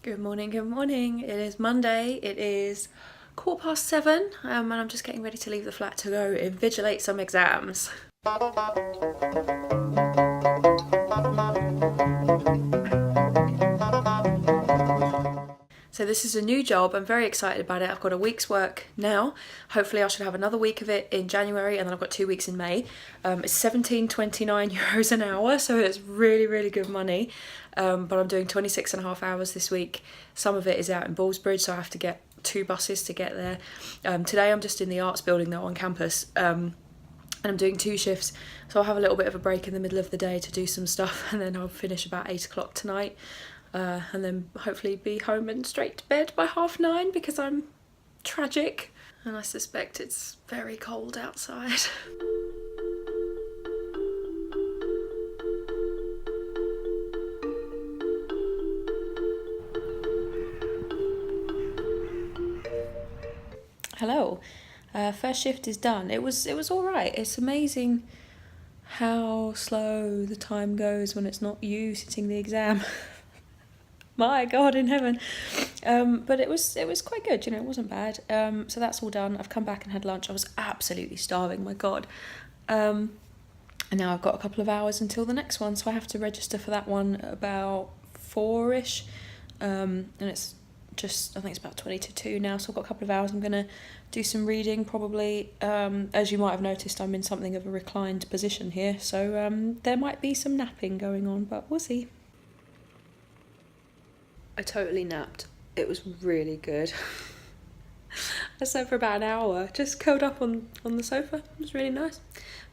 Good morning, good morning. It is Monday. It is 7:15, and I'm just getting ready to leave the flat to go invigilate some exams. So this is a new job. I'm very excited about it. I've got a week's work now. Hopefully I should have another week of it in January, and then I've got 2 weeks in May. It's €17.29 an hour, so it's really, really good money. But I'm doing 26 and a half hours this week. Some of it is out in Ballsbridge, so I have to get 2 buses to get there. Today I'm just in the arts building though on campus. And I'm doing 2 shifts, so I'll have a little bit of a break in the middle of the day to do some stuff, and then I'll finish about 8 o'clock tonight. And then hopefully be home and straight to bed by 9:30 because I'm tragic and I suspect it's very cold outside. Hello. First shift is done. It was all right. It's amazing how slow the time goes when it's not you sitting the exam. My God in heaven. But it was quite good, it wasn't bad. So that's all done. I've come back and had lunch. I was absolutely starving, my God. And now I've got a couple of hours until the next one, so I have to register for that one about 4-ish. And it's just, I think it's about 20 to 2 now, so I've got a couple of hours. I'm going to do some reading probably. As you might have noticed, I'm in something of a reclined position here, so there might be some napping going on, but we'll see. I totally napped. It was really good. I slept for about an hour, just curled up on the sofa. It was really nice.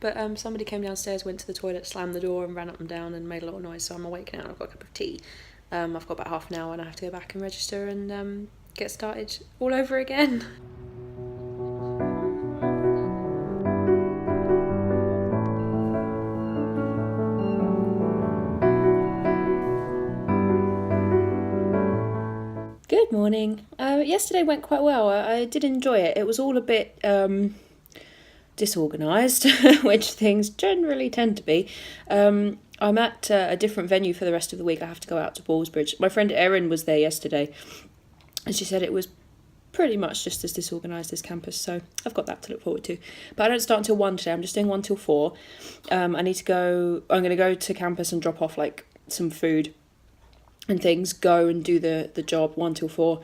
But somebody came downstairs, went to the toilet, slammed the door and ran up and down and made a lot of noise, so I'm awake now and I've got a cup of tea. I've got about half an hour and I have to go back and register and get started all over again. Good morning. Yesterday went quite well. I did enjoy it. It was all a bit disorganised, which things generally tend to be. I'm at a different venue for the rest of the week. I have to go out to Ballsbridge. My friend Erin was there yesterday, and she said it was pretty much just as disorganised as campus, so I've got that to look forward to. But I don't start until 1 today. I'm just doing 1 till 4. I'm going to go to campus and drop off like some food and things, go and do the job 1 till 4,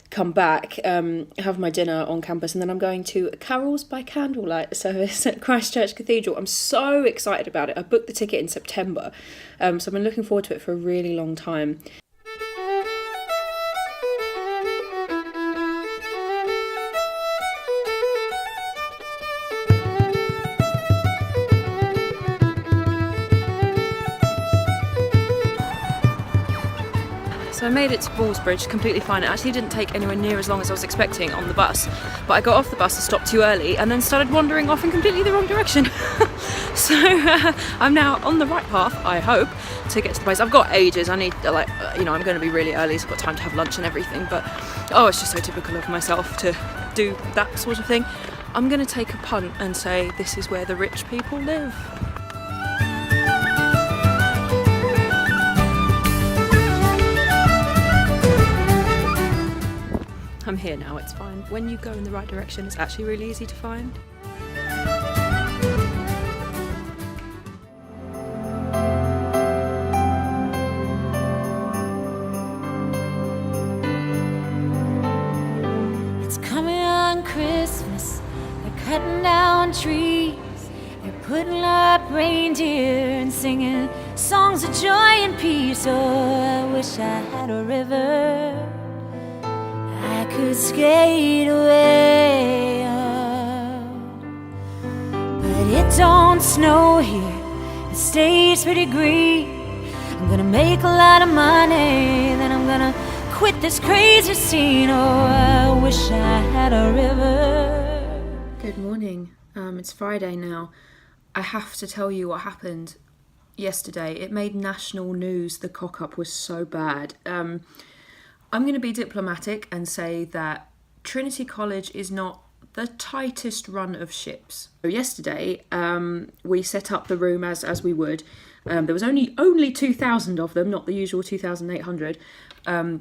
come back, have my dinner on campus, and then I'm going to a Carols by Candlelight service at Christchurch Cathedral. I'm so excited about it. I booked the ticket in September, so I've been looking forward to it for a really long time. So I made it to Ballsbridge completely fine. It actually didn't take anywhere near as long as I was expecting on the bus, but I got off the bus and stopped too early and then started wandering off in completely the wrong direction. So I'm now on the right path, I hope, to get to the place. I've got ages. I need I'm going to be really early, so I've got time to have lunch and everything, but it's just so typical of myself to do that sort of thing. I'm going to take a punt and say this is where the rich people live. I'm here now, it's fine. When you go in the right direction, it's actually really easy to find. It's coming on Christmas, they're cutting down trees, they're putting up reindeer and singing songs of joy and peace. Oh, I wish I had a river I could skate away on, but it don't snow here, it stays pretty green. I'm gonna make a lot of money, then I'm gonna quit this crazy scene. Oh, I wish I had a river. Good morning. It's Friday now. I have to tell you what happened yesterday. It made national news. The cock-up was so bad. I'm going to be diplomatic and say that Trinity College is not the tightest run of ships. So yesterday, we set up the room as we would, There was only 2,000 of them, not the usual 2,800,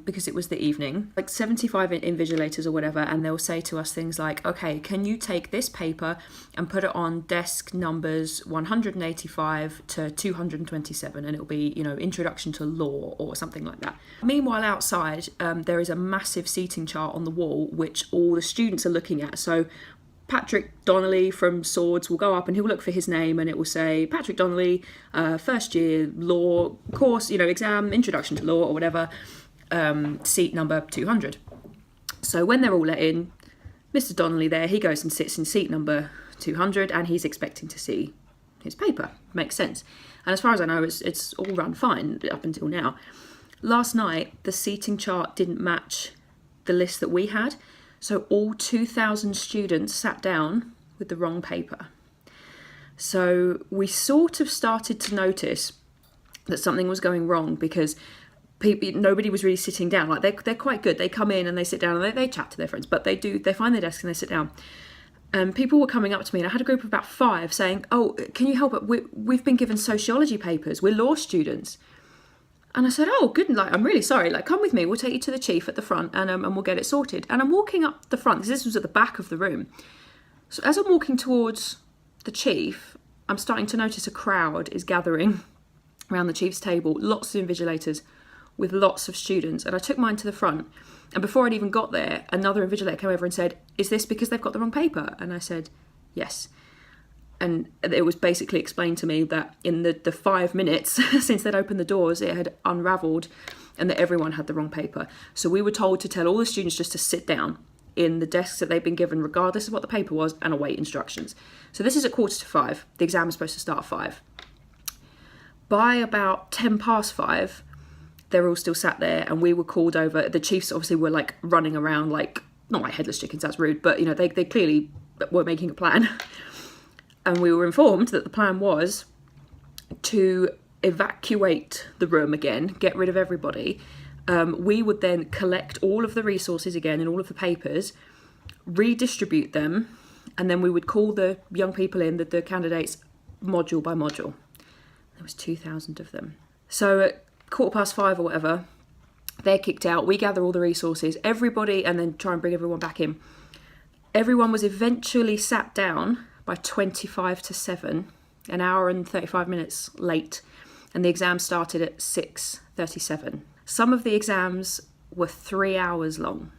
because it was the evening. Like 75 invigilators or whatever, and they'll say to us things like, okay, can you take this paper and put it on desk numbers 185 to 227, and it'll be, Introduction to Law or something like that. Meanwhile, outside, there is a massive seating chart on the wall, which all the students are looking at. So Patrick Donnelly from Swords will go up and he'll look for his name, and it will say Patrick Donnelly, first year law course, exam, Introduction to Law or whatever, seat number 200. So when they're all let in, Mr. Donnelly there, he goes and sits in seat number 200, and he's expecting to see his paper. Makes sense. And as far as I know, it's all run fine up until now. Last night, the seating chart didn't match the list that we had. So all 2,000 students sat down with the wrong paper. So we sort of started to notice that something was going wrong, because nobody was really sitting down. Like they're quite good. They come in and they sit down and they chat to their friends, but they find their desk and they sit down. And people were coming up to me, and I had a group of about 5 saying, oh, can you help? We've been given sociology papers. We're law students. And I said, oh, good, I'm really sorry, come with me, we'll take you to the chief at the front, and we'll get it sorted. And I'm walking up the front, because this was at the back of the room. So as I'm walking towards the chief, I'm starting to notice a crowd is gathering around the chief's table, lots of invigilators with lots of students. And I took mine to the front, and before I'd even got there, another invigilator came over and said, is this because they've got the wrong paper? And I said, yes. And it was basically explained to me that in the 5 minutes since they'd opened the doors, it had unravelled, and that everyone had the wrong paper. So we were told to tell all the students just to sit down in the desks that they'd been given, regardless of what the paper was, and await instructions. So this is at 4:45. The exam is supposed to start at 5. By about 5:10, they're all still sat there, and we were called over. The chiefs obviously were running around, not like headless chickens, that's rude, but they clearly were making a plan. And we were informed that the plan was to evacuate the room again, get rid of everybody. We would then collect all of the resources again and all of the papers, redistribute them, and then we would call the young people in, the candidates, module by module. There was 2,000 of them. So at 5:15 or whatever, they're kicked out. We gather all the resources, everybody, and then try and bring everyone back in. Everyone was eventually sat down by 7:25, an hour and 35 minutes late, and the exam started at 6:37. Some of the exams were 3 hours long,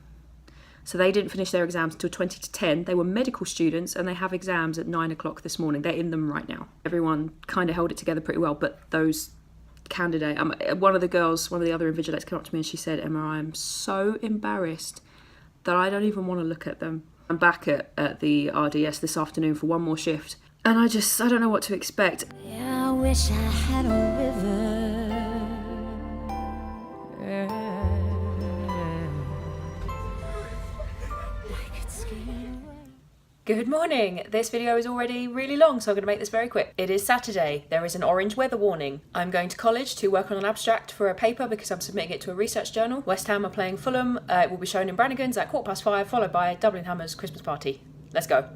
so they didn't finish their exams until 20:10. They were medical students, and they have exams at 9 o'clock this morning. They're in them right now. Everyone kind of held it together pretty well, but those candidates, one of the other invigilators came up to me and she said, Emma, I'm so embarrassed that I don't even want to look at them. I'm back at the RDS this afternoon for one more shift, and I don't know what to expect. Yeah, I wish I had a river. I could skate away. Good morning. This video is already really long, so I'm going to make this very quick. It is Saturday. There is an orange weather warning. I'm going to college to work on an abstract for a paper because I'm submitting it to a research journal. West Ham are playing Fulham. It will be shown in Brannigan's at 5:15, followed by Dublin Hammers Christmas party. Let's go.